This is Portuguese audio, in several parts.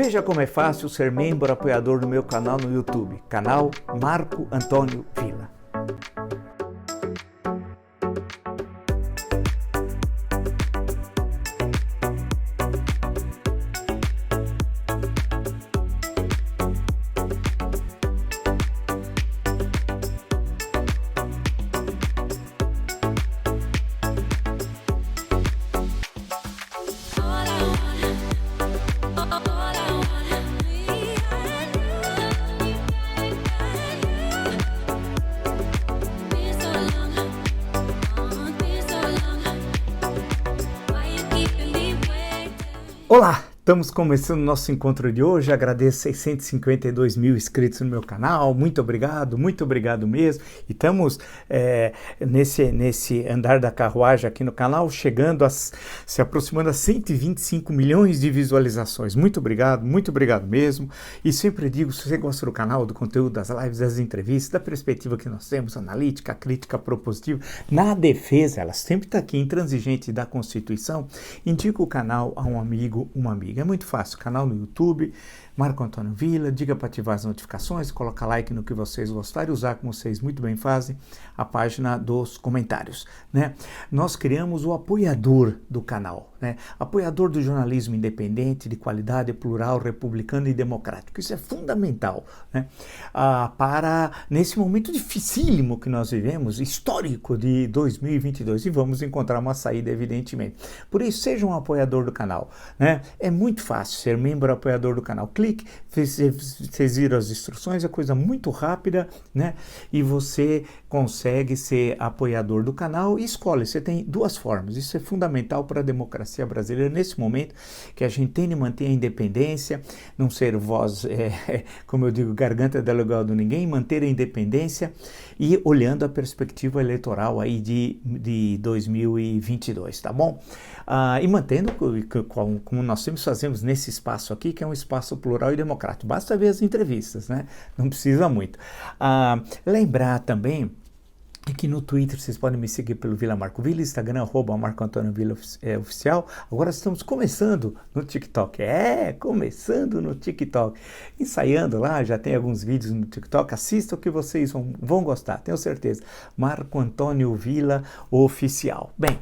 Veja como é fácil ser membro apoiador do meu canal no YouTube, canal Marco Antônio Villa. Olá! Estamos começando o nosso encontro de hoje, agradeço 652 mil inscritos no meu canal, muito obrigado mesmo. E estamos nesse andar da carruagem aqui no canal, se aproximando a 125 milhões de visualizações. Muito obrigado mesmo. E sempre digo, se você gosta do canal, do conteúdo, das lives, das entrevistas, da perspectiva que nós temos, analítica, crítica, propositiva, na defesa, ela sempre está aqui, intransigente da Constituição, indica o canal a um amigo, uma amiga. É muito fácil, canal no YouTube, Marco Antônio Villa, diga para ativar as notificações, colocar like no que vocês gostarem, usar como vocês muito bem fazem, a página dos comentários, né? Nós criamos o apoiador do canal, né? Apoiador do jornalismo independente, de qualidade, plural, republicano e democrático. Isso é fundamental, né? Para, nesse momento dificílimo que nós vivemos, histórico de 2022, e vamos encontrar uma saída, evidentemente. Por isso, seja um apoiador do canal, né? É muito fácil ser membro apoiador do canal. Clique, vocês viram as instruções, é coisa muito rápida, né? E você consegue ser apoiador do canal e escolhe. Você tem duas formas. Isso é fundamental para a democracia brasileira nesse momento que a gente tem de manter a independência, não ser voz, como eu digo, garganta delegado de ninguém, manter a independência e olhando a perspectiva eleitoral aí de 2022, tá bom? E mantendo como nós sempre fazemos nesse espaço aqui, que é um espaço plural e democrático. Basta ver as entrevistas, né? Não precisa muito. Lembrar também que no Twitter vocês podem me seguir pelo Villa Marco Villa, Instagram, Marco Antônio Villa Oficial. Agora estamos começando no TikTok. Começando no TikTok. Ensaiando lá, já tem alguns vídeos no TikTok. Assistam que vocês vão gostar, tenho certeza. Marco Antônio Villa Oficial. Bem,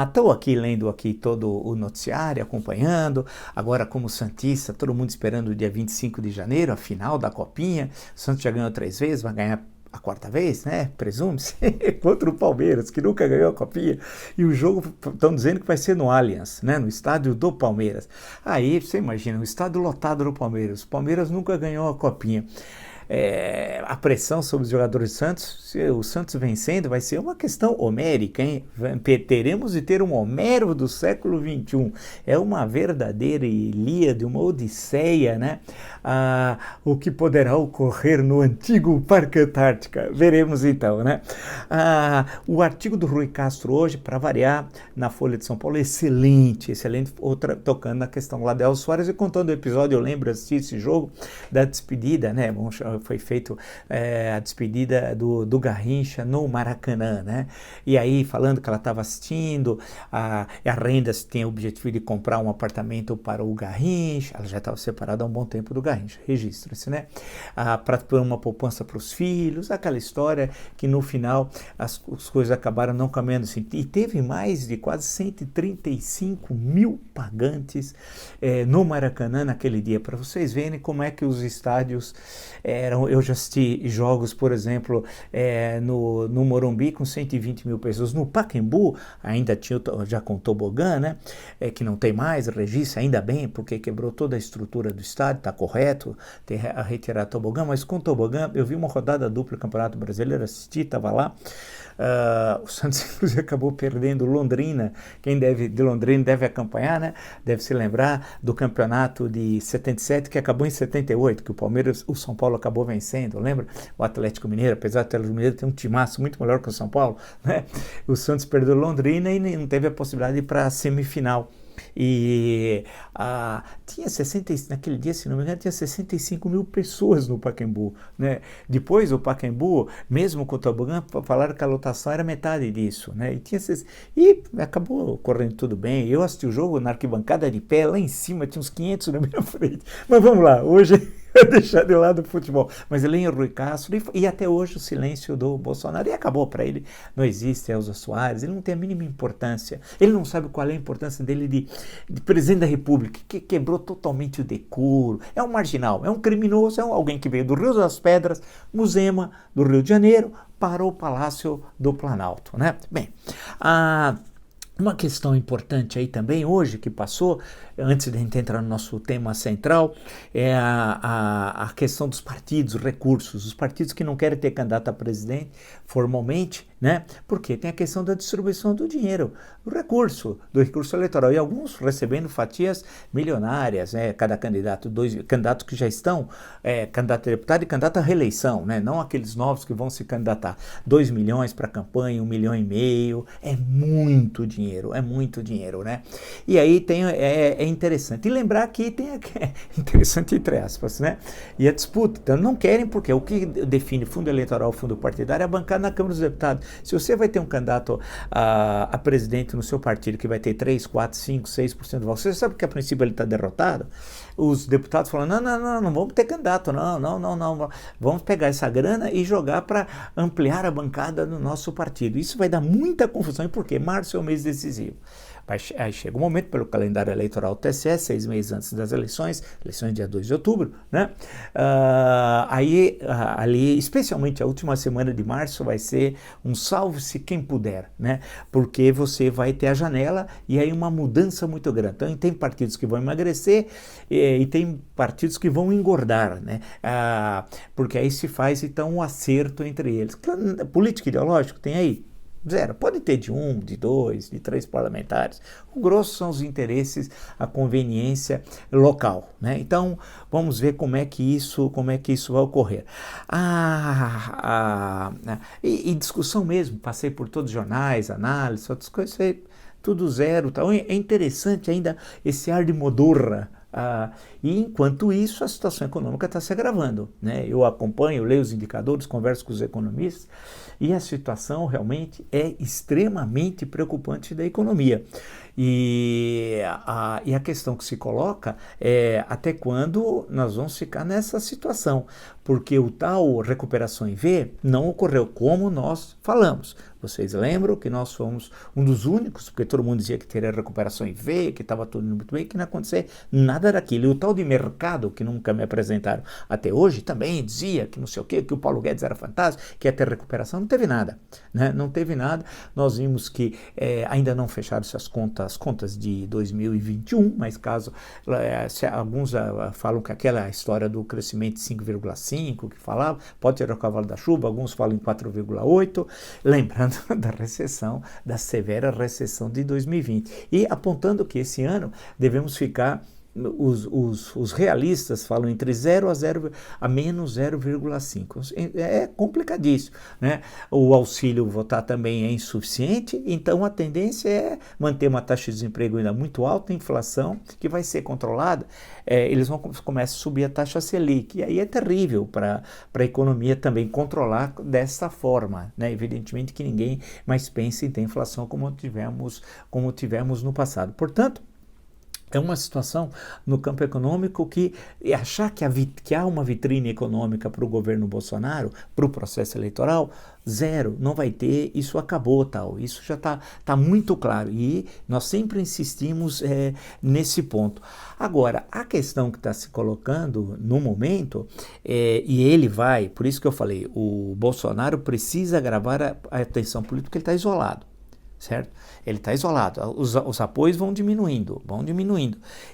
estou aqui lendo aqui todo o noticiário, acompanhando. Agora, como santista, todo mundo esperando o dia 25 de janeiro, a final da Copinha. O Santos já ganhou 3 vezes, vai ganhar a quarta vez, né? Presume-se, contra o Palmeiras, que nunca ganhou a Copinha. E o jogo, estão dizendo que vai ser no Allianz, né? No estádio do Palmeiras. Aí, você imagina, o estádio lotado do Palmeiras. O Palmeiras nunca ganhou a Copinha. A pressão sobre os jogadores do Santos, se o Santos vencendo, vai ser uma questão homérica, hein? Teremos de ter um Homero do século XXI. É uma verdadeira Ilíada, uma odisseia, né? O que poderá ocorrer no antigo Parque Antártica. Veremos então, né? O artigo do Rui Castro hoje, para variar, na Folha de São Paulo, excelente, outra tocando na questão lá de Elcio Soares e contando o episódio, eu lembro, assisti esse jogo da despedida, né? Foi feito a despedida do Garrincha no Maracanã, né? E aí, falando que ela estava assistindo, a Rendas tem o objetivo de comprar um apartamento para o Garrincha, ela já estava separada há um bom tempo do Garrincha, registra-se, né? Para uma poupança para os filhos, aquela história que no final as coisas acabaram não caminhando assim. E teve mais de quase 135 mil pagantes no Maracanã naquele dia, para vocês verem como é que os estádios eu já assisti jogos, por exemplo, no Morumbi com 120 mil pessoas. No Pacaembu, ainda tinha, já com o tobogã, né? Que não tem mais, registra, ainda bem, porque quebrou toda a estrutura do estádio, está correto a retirar o tobogã, mas com o tobogã, eu vi uma rodada dupla do Campeonato Brasileiro, assisti, estava lá. O Santos, inclusive, acabou perdendo Londrina. Quem de Londrina deve acompanhar, né? Deve se lembrar do campeonato de 77, que acabou em 78, que o São Paulo acabou vencendo, lembra? O Atlético Mineiro, apesar do Atlético Mineiro ter um timaço muito melhor que o São Paulo, né? O Santos perdeu Londrina e não teve a possibilidade de ir para a semifinal E tinha 60, naquele dia, se não me engano, tinha 65 mil pessoas no Pacaembu, né? Depois o Pacaembu, mesmo com o tobogã, falaram que a lotação era metade disso, né? E acabou correndo tudo bem. Eu assisti o jogo na arquibancada de pé, lá em cima, tinha uns 500 na minha frente. Mas vamos lá, hoje deixar de lado o futebol. Mas ele é Rui Castro e até hoje o silêncio do Bolsonaro. E acabou para ele, não existe Elza Soares, ele não tem a mínima importância. Ele não sabe qual é a importância dele de presidente da República, que quebrou totalmente o decoro. É um marginal, é um criminoso, é alguém que veio do Rio das Pedras, Muzema, do Rio de Janeiro, para o Palácio do Planalto, né? Bem, uma questão importante aí também, hoje, que passou, antes de a gente entrar no nosso tema central, é a questão dos partidos, recursos. Os partidos que não querem ter candidato a presidente formalmente, né? Porque tem a questão da distribuição do dinheiro, do recurso eleitoral. E alguns recebendo fatias milionárias, né? Cada candidato, dois candidatos que já estão, candidato a deputado e candidato à reeleição, né? Não aqueles novos que vão se candidatar. 2 milhões para a campanha, 1,5 milhão, é muito dinheiro, né? E aí é interessante. E lembrar que é interessante entre aspas, né? E a disputa. Então não querem, porque o que define fundo eleitoral, fundo partidário, é a bancada na Câmara dos Deputados. Se você vai ter um candidato a presidente no seu partido que vai ter 3, 4, 5, 6% do voto, você sabe que a princípio ele está derrotado? Os deputados falam, não vamos ter candidato, não, vamos pegar essa grana e jogar para ampliar a bancada do nosso partido. Isso vai dar muita confusão, e por quê? Março é o mês decisivo. Aí chega o momento, pelo calendário eleitoral do TSE, 6 meses antes das eleições dia 2 de outubro, né? Ali, especialmente a última semana de março, vai ser um salve-se quem puder, né? Porque você vai ter a janela e aí uma mudança muito grande. Então, tem partidos que vão emagrecer e tem partidos que vão engordar, né? Porque aí se faz, então, um acerto entre eles. Político ideológico tem aí? Zero. Pode ter de 1, de 2, de 3 parlamentares. O grosso são os interesses, a conveniência local, né? Então, vamos ver como é que isso vai ocorrer. E discussão mesmo, passei por todos os jornais, análises, outras coisas, tudo zero. Tal. É interessante ainda esse ar de modorra. E enquanto isso, a situação econômica está se agravando, né? Eu acompanho, leio os indicadores, converso com os economistas, e a situação realmente é extremamente preocupante da economia. E a questão que se coloca é até quando nós vamos ficar nessa situação, porque o tal recuperação em V não ocorreu como nós falamos. Vocês lembram que nós fomos um dos únicos, porque todo mundo dizia que teria recuperação em V, que estava tudo indo muito bem, que não ia acontecer nada daquilo. E o tal de mercado, que nunca me apresentaram até hoje, também dizia que não sei o quê, que o Paulo Guedes era fantástico, que ia ter recuperação. Não teve nada, né? Não teve nada. Nós vimos que ainda não fecharam-se as contas de 2021, mas caso alguns falam que aquela história do crescimento de 5,5 que falava, pode ser o cavalo da chuva, alguns falam em 4,8, lembrando da recessão, da severa recessão de 2020, e apontando que esse ano devemos ficar, os realistas falam entre 0 a menos 0,5. É complicadíssimo, né? O auxílio votar também é insuficiente, então a tendência é manter uma taxa de desemprego ainda muito alta, inflação que vai ser controlada, eles vão começar a subir a taxa Selic, e aí é terrível para a economia também controlar dessa forma, né? Evidentemente que ninguém mais pensa em ter inflação como tivemos no passado. Portanto, é uma situação no campo econômico que achar que há uma vitrine econômica para o governo Bolsonaro, para o processo eleitoral, zero, não vai ter, isso acabou, tal. Isso já está muito claro e nós sempre insistimos nesse ponto. Agora, a questão que está se colocando no momento, e ele vai, por isso que eu falei, o Bolsonaro precisa agravar a tensão política porque ele está isolado. Certo? Ele está isolado, os apoios vão diminuindo,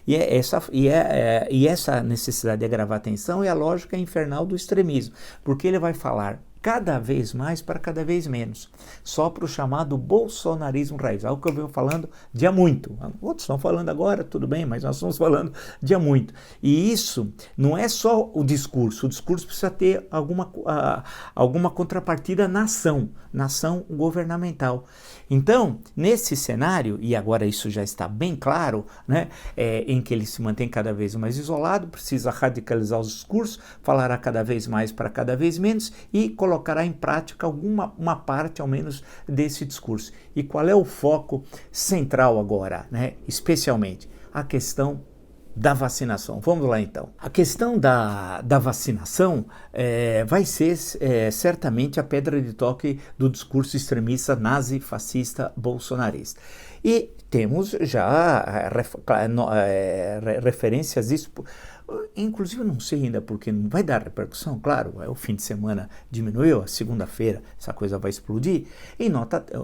e essa necessidade de agravar a tensão é a lógica infernal do extremismo, porque ele vai falar cada vez mais para cada vez menos, só para o chamado bolsonarismo raiz, algo que eu venho falando de há muito. Outros estão falando agora, tudo bem, mas nós estamos falando de há muito. E isso não é só o discurso precisa ter alguma contrapartida na ação governamental. Então, nesse cenário, e agora isso já está bem claro, né, em que ele se mantém cada vez mais isolado, precisa radicalizar os discursos, falará cada vez mais para cada vez menos e colocará em prática uma parte, ao menos, desse discurso. E qual é o foco central agora, né, especialmente? A questão da vacinação. Vamos lá então. A questão da vacinação vai ser certamente a pedra de toque do discurso extremista nazi, fascista, bolsonarista. E temos já referências disso. Inclusive, eu não sei ainda porque não vai dar repercussão, claro, o fim de semana diminuiu, a segunda-feira essa coisa vai explodir.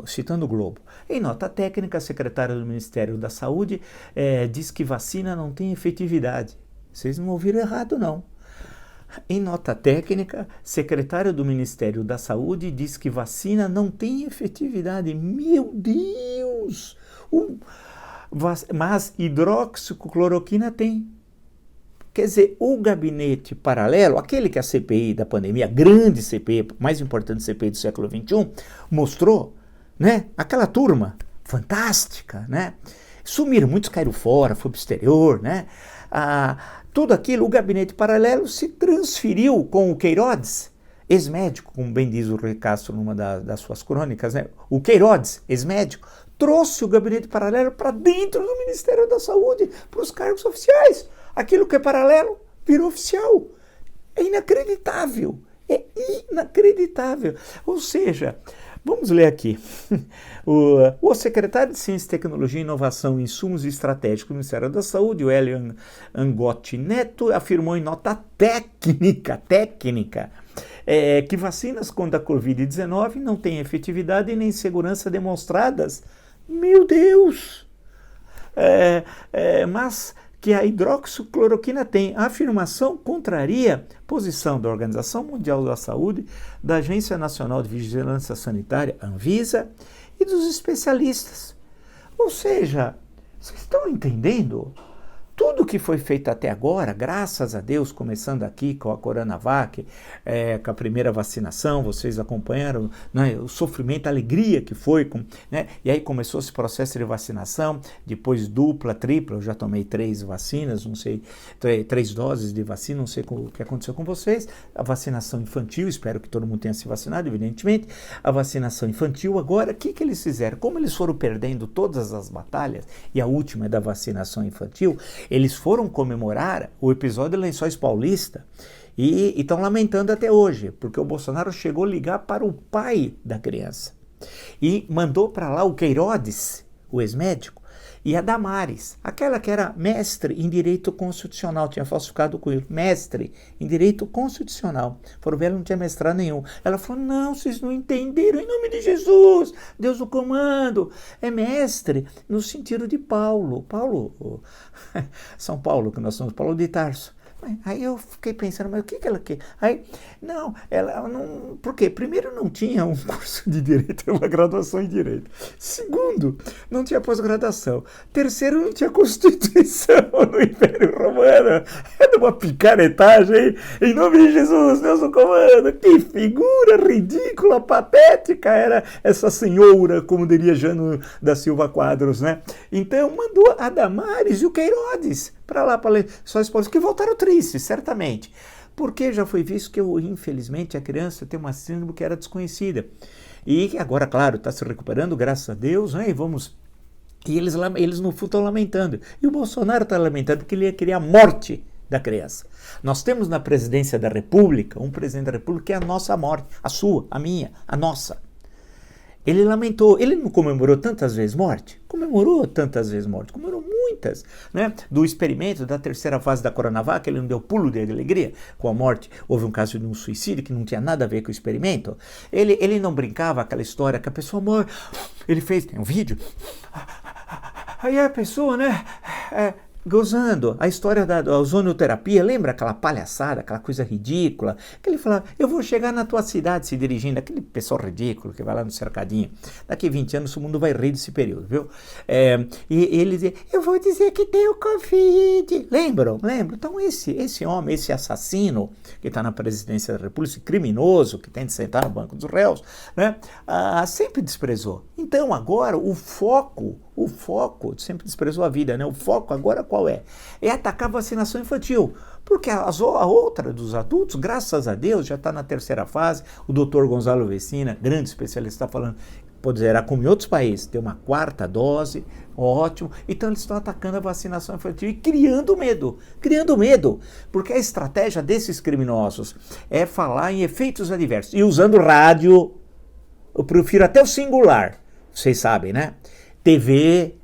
Citando o Globo, em nota técnica, a secretária do Ministério da Saúde diz que vacina não tem efetividade. Vocês não ouviram errado, não. Em nota técnica, secretária do Ministério da Saúde diz que vacina não tem efetividade. Meu Deus! Mas hidroxicloroquina tem. Quer dizer, o gabinete paralelo, aquele que a CPI da pandemia, a grande CPI, mais importante CPI do século XXI, mostrou, né? Aquela turma fantástica, né? Sumiram, muitos caíram fora, foi para o exterior, né? Tudo aquilo, o gabinete paralelo se transferiu com o Queiroz, ex-médico, como bem diz o Rui Castro numa das suas crônicas, né? O Queiroz, ex-médico, trouxe o gabinete paralelo para dentro do Ministério da Saúde, para os cargos oficiais. Aquilo que é paralelo virou oficial. É inacreditável. É inacreditável. Ou seja, vamos ler aqui. O secretário de Ciência, Tecnologia, Inovação e Insumos Estratégicos do Ministério da Saúde, o Hélio Angotti Neto, afirmou em nota técnica, que vacinas contra a Covid-19 não têm efetividade nem segurança demonstradas. Meu Deus! Mas que a hidroxicloroquina tem. A afirmação contraria a posição da Organização Mundial da Saúde, da Agência Nacional de Vigilância Sanitária, Anvisa, e dos especialistas. Ou seja, vocês estão entendendo? Tudo que foi feito até agora, graças a Deus, começando aqui com a Coronavac, com a primeira vacinação, vocês acompanharam, né, o sofrimento, a alegria que foi, né, e aí começou esse processo de vacinação, depois dupla, tripla, eu já tomei 3 vacinas, não sei, 3 doses de vacina, não sei o que aconteceu com vocês, a vacinação infantil, espero que todo mundo tenha se vacinado, evidentemente, a vacinação infantil, agora, o que eles fizeram? Como eles foram perdendo todas as batalhas, e a última é da vacinação infantil, eles foram comemorar o episódio de Lençóis Paulista e estão lamentando até hoje, porque o Bolsonaro chegou a ligar para o pai da criança e mandou para lá o Queiroz, o ex-médico, e a Damares, aquela que era mestre em direito constitucional, tinha falsificado com ele, mestre em direito constitucional. Foram ver, ela não tinha mestrado nenhum. Ela falou, não, vocês não entenderam, em nome de Jesus, Deus o comando. É mestre no sentido de Paulo, São Paulo, que nós somos, Paulo de Tarso. Aí eu fiquei pensando, mas o que ela quer? Aí, não, ela não... Por quê? Primeiro, não tinha um curso de Direito, uma graduação em Direito. Segundo, não tinha pós-graduação. Terceiro, não tinha Constituição no Império Romano. É de uma picaretagem, em nome de Jesus, Deus o comando. Que figura ridícula, patética era essa senhora, como diria Jano da Silva Quadros, né? Então, mandou a Damares e o Queiroz para lá, para só esposa, que voltaram tristes, certamente. Porque já foi visto que, infelizmente, a criança tem uma síndrome que era desconhecida. E agora, claro, está se recuperando, graças a Deus, né? E eles no fundo estão lamentando. E o Bolsonaro está lamentando porque ele ia querer a morte da criança. Nós temos na presidência da República, um presidente da República que é a nossa morte, a sua, a minha, a nossa. Ele lamentou, ele não comemorou tantas vezes morte? Comemorou tantas vezes morte, comemorou muitas, né? Do experimento da terceira fase da Coronavac, ele não deu pulo de alegria com a morte. Houve um caso de um suicídio que não tinha nada a ver com o experimento. Ele não brincava aquela história que a pessoa morre. Ele fez, tem um vídeo, aí a pessoa, né, gozando a história da ozonioterapia, lembra aquela palhaçada, aquela coisa ridícula, que ele falava, eu vou chegar na tua cidade se dirigindo, aquele pessoal ridículo que vai lá no cercadinho, daqui 20 anos o mundo vai rir desse período, viu? E ele dizia, eu vou dizer que tenho Covid, lembram? Então esse homem, esse assassino que está na presidência da República, esse criminoso que tem de sentar no banco dos réus, né? Sempre desprezou. Então agora o foco sempre desprezou a vida, né? O foco agora qual é? É atacar a vacinação infantil, porque a outra dos adultos, graças a Deus, já está na terceira fase. O doutor Gonzalo Vecina, grande especialista, está falando, pode dizer, como em outros países, tem uma 4ª dose, ótimo. Então eles estão atacando a vacinação infantil e criando medo, porque a estratégia desses criminosos é falar em efeitos adversos, e usando rádio, eu prefiro até o singular, vocês sabem, né? TV,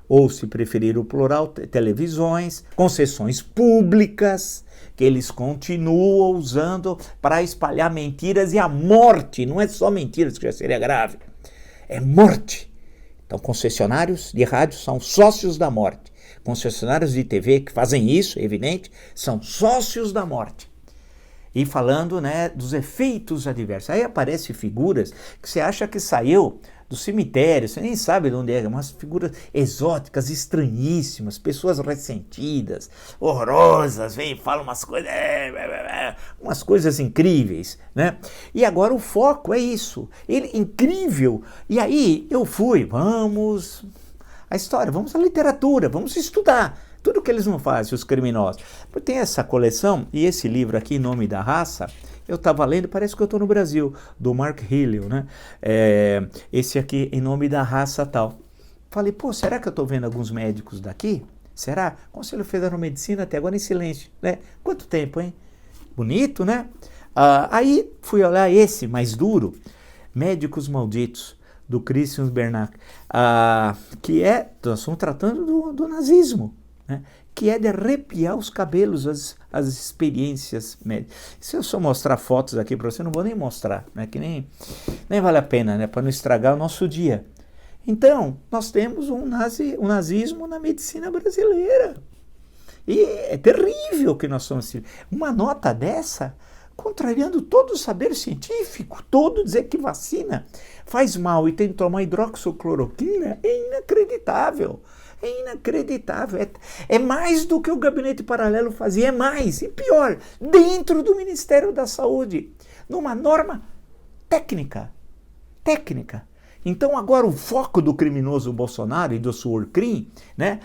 ou se preferir o plural, televisões, concessões públicas, que eles continuam usando para espalhar mentiras e a morte, não é só mentiras, que já seria grave, é morte. Então, concessionários de rádio são sócios da morte. Concessionários de TV que fazem isso, é evidente, são sócios da morte. E falando, né, dos efeitos adversos. Aí aparecem figuras que você acha que saiu do cemitério, você nem sabe de onde é, umas figuras exóticas, estranhíssimas, pessoas ressentidas, horrorosas, vem e falam umas coisas incríveis, né? E agora o foco é isso, incrível. E aí eu fui, vamos à literatura, vamos estudar tudo que eles não fazem, os criminosos. Tem essa coleção, e esse livro aqui, Em Nome da Raça, eu estava lendo, parece que eu estou no Brasil, do Mark Hillel, né? Esse aqui, Em Nome da Raça tal. Falei, será que eu estou vendo alguns médicos daqui? Será? Conselho Federal de Medicina até agora em silêncio, né? Quanto tempo, hein? Bonito, né? Aí fui olhar esse, mais duro, Médicos Malditos, do Christian Bernard, que nós estamos tratando do nazismo, né? Que é de arrepiar os cabelos as experiências médicas. Se eu só mostrar fotos aqui para você, não vou nem mostrar, né? Que nem vale a pena, né? Para não estragar o nosso dia. Então, nós temos um nazismo na medicina brasileira. E é terrível que nós somos assim. Uma nota dessa, contrariando todo o saber científico, todo dizer que vacina faz mal e tem que tomar hidroxicloroquina, é inacreditável. É inacreditável, é mais do que o gabinete paralelo fazia, é mais, e pior, dentro do Ministério da Saúde, numa norma técnica. Então agora o foco do criminoso Bolsonaro e do Surcrim, né,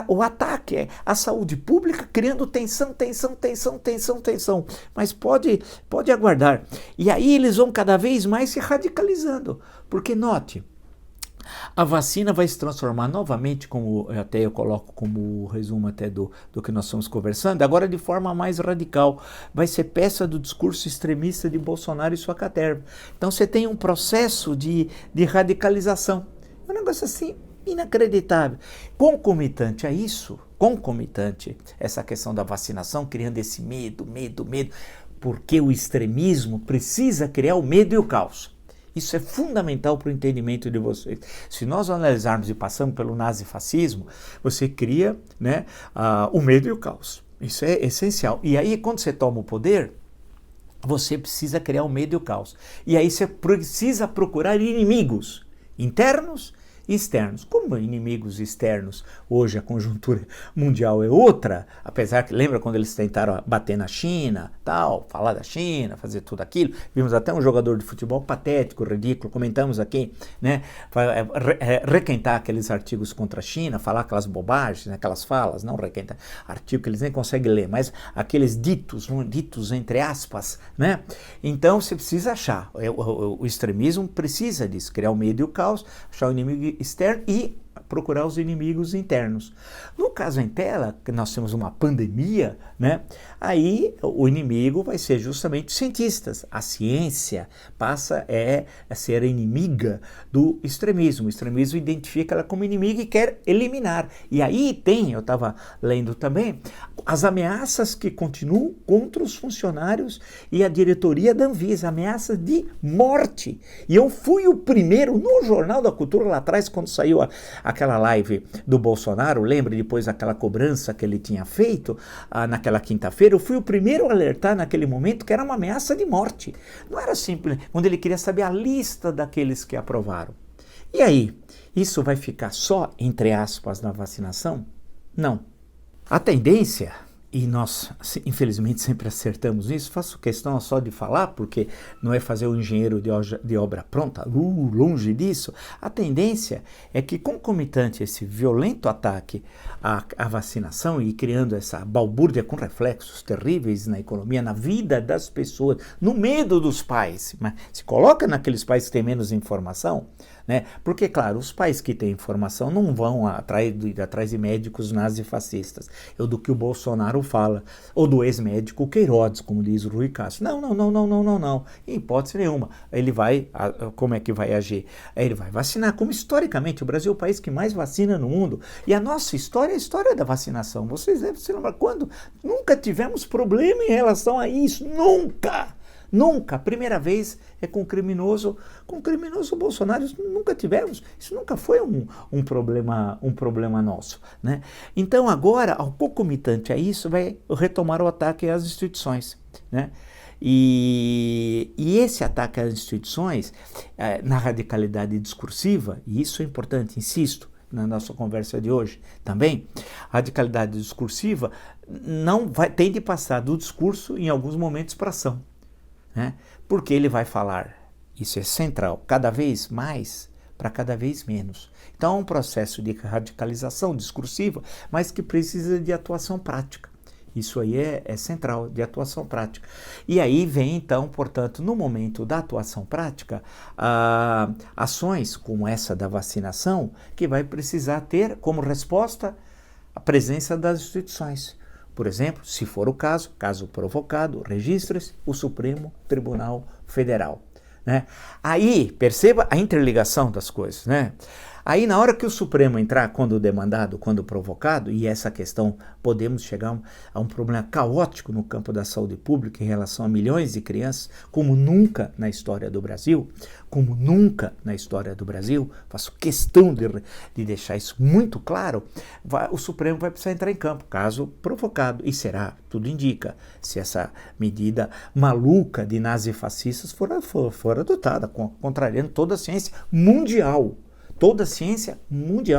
o ataque à saúde pública, criando tensão, mas pode aguardar. E aí eles vão cada vez mais se radicalizando, porque note, a vacina vai se transformar novamente, como até eu coloco como resumo até do que nós estamos conversando, agora de forma mais radical. Vai ser peça do discurso extremista de Bolsonaro e sua caterva. Então você tem um processo de radicalização. É um negócio assim inacreditável. Concomitante a isso, essa questão da vacinação, criando esse medo, porque o extremismo precisa criar o medo e o caos. Isso é fundamental para o entendimento de vocês. Se nós analisarmos e passamos pelo nazifascismo, você cria, né, o medo e o caos. Isso é essencial. E aí, quando você toma o poder, você precisa criar o medo e o caos. E aí você precisa procurar inimigos internos e externos. Como inimigos externos, hoje a conjuntura mundial é outra, apesar que, lembra quando eles tentaram bater na China, falar da China, fazer tudo aquilo, vimos até um jogador de futebol patético, ridículo, comentamos aqui, né, requentar aqueles artigos contra a China, falar aquelas bobagens, né, aquelas falas, não requentar artigo que eles nem conseguem ler, mas aqueles ditos entre aspas, né, então você precisa achar, o extremismo precisa disso, criar o medo e o caos, achar o inimigo externo e procurar os inimigos internos. No caso em tela, que nós temos uma pandemia, né? Aí o inimigo vai ser justamente os cientistas. A ciência passa a ser a inimiga do extremismo. O extremismo identifica ela como inimiga e quer eliminar. E aí eu estava lendo também, as ameaças que continuam contra os funcionários e a diretoria da Anvisa, ameaças de morte. E eu fui o primeiro, no Jornal da Cultura lá atrás, quando saiu aquela live do Bolsonaro, lembra depois daquela cobrança que ele tinha feito naquela quinta-feira, eu fui o primeiro a alertar naquele momento que era uma ameaça de morte. Não era simples, quando ele queria saber a lista daqueles que aprovaram. E aí, isso vai ficar só, entre aspas, na vacinação? Não. A tendência, e nós infelizmente sempre acertamos nisso, faço questão só de falar, porque não é fazer o engenheiro de obra pronta, longe disso. A tendência é que, concomitante a esse violento ataque à vacinação e criando essa balbúrdia com reflexos terríveis na economia, na vida das pessoas, no medo dos pais, mas se coloca naqueles pais que têm menos informação, né? Porque, claro, os pais que têm informação não vão ir atrás de médicos nazifascistas, ou do que o Bolsonaro fala, ou do ex-médico Queiroz, como diz o Rui Castro. Não. Em hipótese nenhuma. Ele vai, como é que vai agir? Ele vai vacinar, como historicamente o Brasil é o país que mais vacina no mundo. E a nossa história é a história da vacinação. Vocês devem se lembrar quando nunca tivemos problema em relação a isso. Nunca! A primeira vez é com criminoso Bolsonaro, isso nunca tivemos, isso nunca foi um problema nosso, né? Então agora, ao concomitante a isso, vai retomar o ataque às instituições, né? E esse ataque às instituições, na radicalidade discursiva, e isso é importante, insisto, na nossa conversa de hoje também, a radicalidade discursiva tem de passar do discurso, em alguns momentos, para ação. Né? Porque ele vai falar, isso é central, cada vez mais para cada vez menos. Então é um processo de radicalização discursiva, mas que precisa de atuação prática. Isso aí é central, de atuação prática. E aí vem então, portanto, no momento da atuação prática, ações como essa da vacinação, que vai precisar ter como resposta a presença das instituições. Por exemplo, se for o caso provocado, registre-se o Supremo Tribunal Federal. Né? Aí, perceba a interligação das coisas. Né? Aí, na hora que o Supremo entrar, quando demandado, quando provocado, e essa questão, podemos chegar a um problema caótico no campo da saúde pública em relação a milhões de crianças, como nunca na história do Brasil, faço questão de deixar isso muito claro, o Supremo vai precisar entrar em campo, caso provocado, e será, tudo indica, se essa medida maluca de nazifascistas for adotada, contrariando toda a ciência mundial.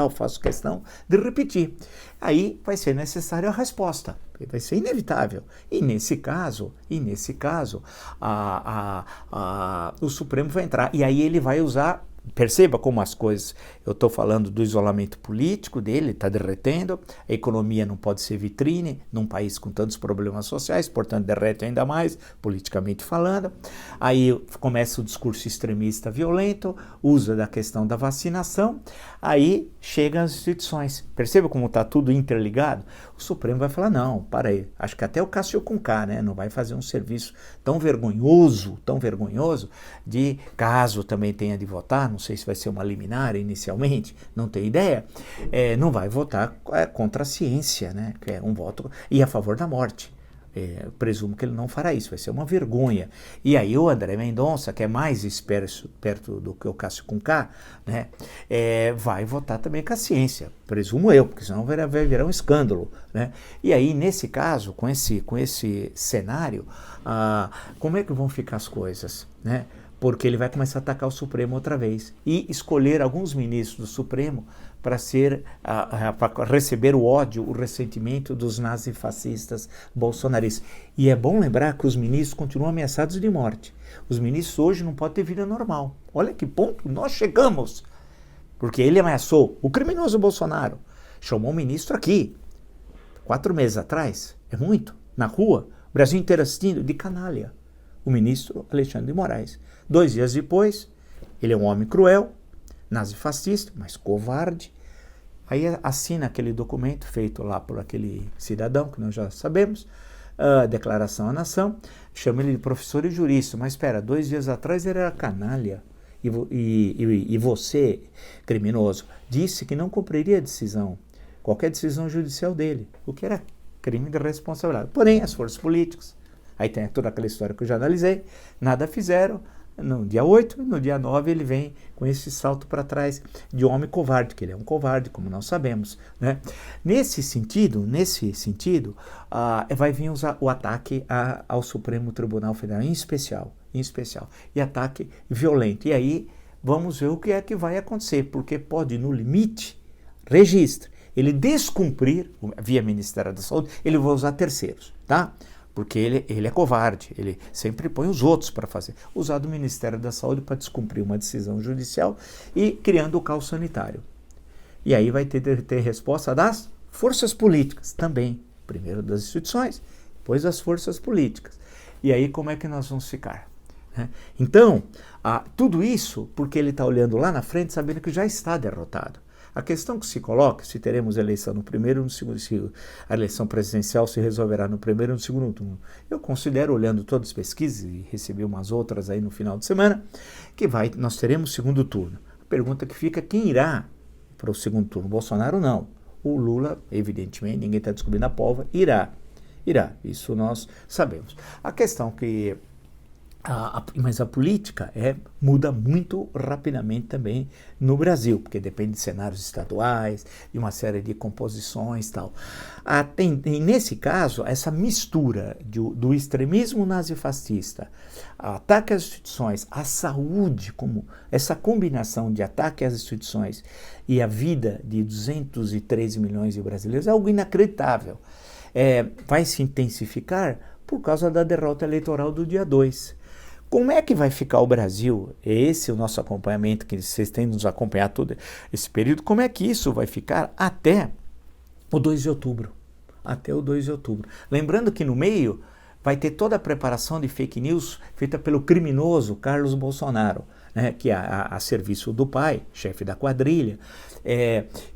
Faço questão de repetir. Aí vai ser necessária a resposta, vai ser inevitável. E nesse caso, o Supremo vai entrar, e aí ele vai usar, perceba como as coisas, eu estou falando do isolamento político dele, está derretendo, a economia não pode ser vitrine num país com tantos problemas sociais, portanto derrete ainda mais, politicamente falando. Aí começa o discurso extremista violento, usa da questão da vacinação, aí chegam as instituições. Perceba como está tudo interligado? O Supremo vai falar, não, para aí, acho que até o Cássio Conká, né, não vai fazer um serviço tão vergonhoso, de caso também tenha de votar, não sei se vai ser uma liminar inicialmente, não tenho ideia, não vai votar contra a ciência, né, que é um voto, e a favor da morte. Presumo que ele não fará isso, vai ser uma vergonha. E aí o André Mendonça, que é mais perto do que o Cássio Conká, né, vai votar também com a ciência, presumo eu, porque senão vai virar um escândalo. Né? E aí, nesse caso, com esse cenário, como é que vão ficar as coisas? Né? Porque ele vai começar a atacar o Supremo outra vez e escolher alguns ministros do Supremo para receber o ódio, o ressentimento dos nazifascistas bolsonaristas. E é bom lembrar que os ministros continuam ameaçados de morte. Os ministros hoje não podem ter vida normal. Olha que ponto nós chegamos. Porque ele ameaçou o criminoso Bolsonaro. Chamou um ministro aqui, 4 meses atrás, é muito, na rua, o Brasil inteiro assistindo, de canalha. O ministro Alexandre de Moraes. 2 dias depois, ele é um homem cruel, nazifascista, mas covarde. Aí assina aquele documento feito lá por aquele cidadão, que nós já sabemos, a declaração à nação, chama ele de professor e jurista. Mas espera, 2 dias atrás ele era canalha. E você, criminoso, disse que não cumpriria a decisão, qualquer decisão judicial dele, o que era crime de responsabilidade. Porém, as forças políticas, aí tem toda aquela história que eu já analisei, nada fizeram, no dia 8, e no dia 9 ele vem com esse salto para trás de homem covarde, que ele é um covarde, como nós sabemos, né? Nesse sentido, vai vir o ataque ao Supremo Tribunal Federal, em especial, e ataque violento. E aí vamos ver o que é que vai acontecer, porque pode, no limite, registre, ele descumprir, via Ministério da Saúde, ele vai usar terceiros, tá? Porque ele é covarde, ele sempre põe os outros para fazer. Usar do Ministério da Saúde para descumprir uma decisão judicial e criando o caos sanitário. E aí vai ter resposta das forças políticas também. Primeiro das instituições, depois das forças políticas. E aí como é que nós vamos ficar? Então, tudo isso porque ele está olhando lá na frente, sabendo que já está derrotado. A questão que se coloca, se teremos eleição no primeiro ou no segundo, se a eleição presidencial se resolverá no primeiro ou no segundo turno. Eu considero, olhando todas as pesquisas, e recebi umas outras aí no final de semana, que nós teremos segundo turno. A pergunta que fica, quem irá para o segundo turno? Bolsonaro não. O Lula, evidentemente, ninguém está descobrindo a pólvora, irá. Isso nós sabemos. A questão que... mas a política muda muito rapidamente também no Brasil, porque depende de cenários estaduais, de uma série de composições e tal. E nesse caso, essa mistura do extremismo nazifascista, ataque às instituições, à saúde, como essa combinação de ataque às instituições e a vida de 213 milhões de brasileiros é algo inacreditável. Vai se intensificar por causa da derrota eleitoral do dia 2. Como é que vai ficar o Brasil? Esse é o nosso acompanhamento, que vocês têm nos acompanhar todo esse período. Como é que isso vai ficar até o 2 de outubro? Até o 2 de outubro. Lembrando que no meio vai ter toda a preparação de fake news feita pelo criminoso Carlos Bolsonaro, né, que é a serviço do pai, chefe da quadrilha,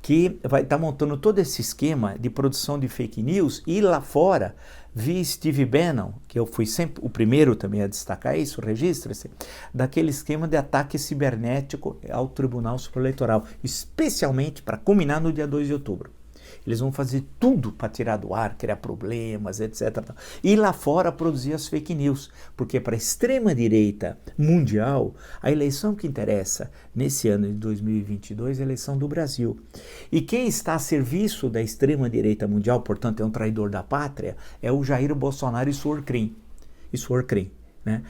que vai estar montando todo esse esquema de produção de fake news. E lá fora, vi Steve Bannon, que eu fui sempre o primeiro também a destacar isso, registre-se, daquele esquema de ataque cibernético ao Tribunal Superior Eleitoral, especialmente para culminar no dia 2 de outubro. Eles vão fazer tudo para tirar do ar, criar problemas, etc. E lá fora produzir as fake news, porque para a extrema-direita mundial, a eleição que interessa nesse ano de 2022 é a eleição do Brasil. E quem está a serviço da extrema-direita mundial, portanto é um traidor da pátria, é o Jair Bolsonaro e sua Orcrim, né?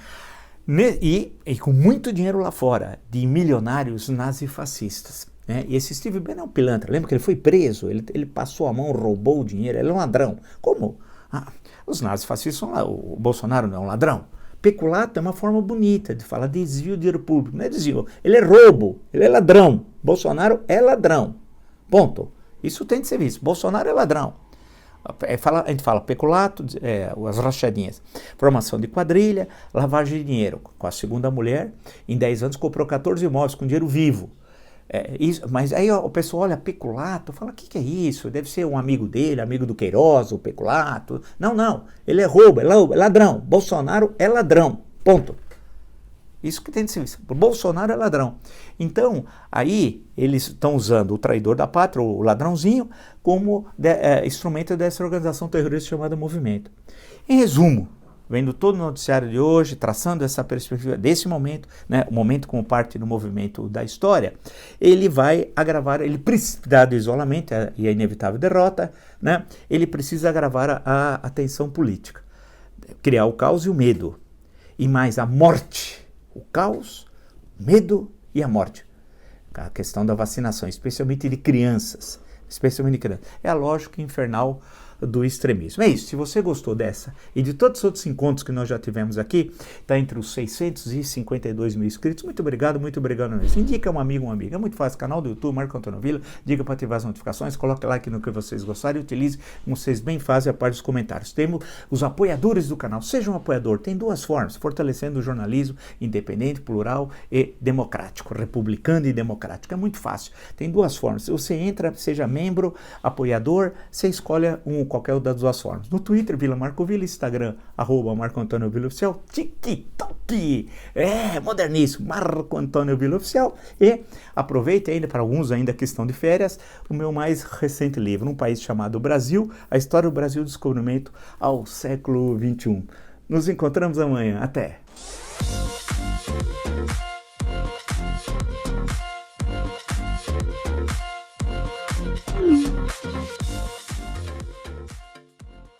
E com muito dinheiro lá fora, de milionários nazifascistas. E esse Steve Bannon é um pilantra. Lembra que ele foi preso, ele passou a mão, roubou o dinheiro, ele é um ladrão. Como? Os nazifascistas são lá, o Bolsonaro não é um ladrão. Peculato é uma forma bonita de falar desvio de dinheiro público. Não é desvio, ele é roubo, ele é ladrão. Bolsonaro é ladrão. Ponto. Isso tem de ser visto. Bolsonaro é ladrão. A gente fala peculato, as rachadinhas, formação de quadrilha, lavagem de dinheiro. Com a segunda mulher, em 10 anos comprou 14 imóveis com dinheiro vivo. Mas aí o pessoal olha peculato, fala, o que é isso? Deve ser um amigo dele, amigo do Queiroz, o peculato. Não, ele é roubo, é ladrão. Bolsonaro é ladrão, ponto. Isso que tem de ser visto. Bolsonaro é ladrão. Então, aí eles estão usando o traidor da pátria, o ladrãozinho, como instrumento dessa organização terrorista chamada Movimento. Em resumo, vendo todo o noticiário de hoje, traçando essa perspectiva desse momento, né, o momento como parte do movimento da história, ele vai agravar, ele precisa, dado o isolamento e a inevitável derrota, né, ele precisa agravar a tensão política, criar o caos e o medo, e mais a morte, o caos, o medo e a morte. A questão da vacinação, especialmente de crianças, é a lógica infernal do extremismo. É isso, se você gostou dessa e de todos os outros encontros que nós já tivemos aqui, está entre os 652 mil inscritos, muito obrigado mesmo. Indica um amigo, uma amiga, é muito fácil, canal do YouTube, Marco Antônio Villa, diga para ativar as notificações, coloque like no que vocês gostarem e utilize, como vocês bem fazem, a parte dos comentários. Temos os apoiadores do canal, seja um apoiador, tem duas formas, fortalecendo o jornalismo independente, plural e democrático, republicano e democrático, é muito fácil, tem duas formas, você entra, seja membro, apoiador, você escolhe qualquer das duas formas. No Twitter, Vila Marco Villa, Instagram, @Marco Antônio Villa Oficial, TikTok, moderníssimo, Marco Antônio Villa Oficial, e aproveite ainda, para alguns ainda que estão de férias, o meu mais recente livro, Um País Chamado Brasil, a história do Brasil, descobrimento ao século XXI. Nos encontramos amanhã, até!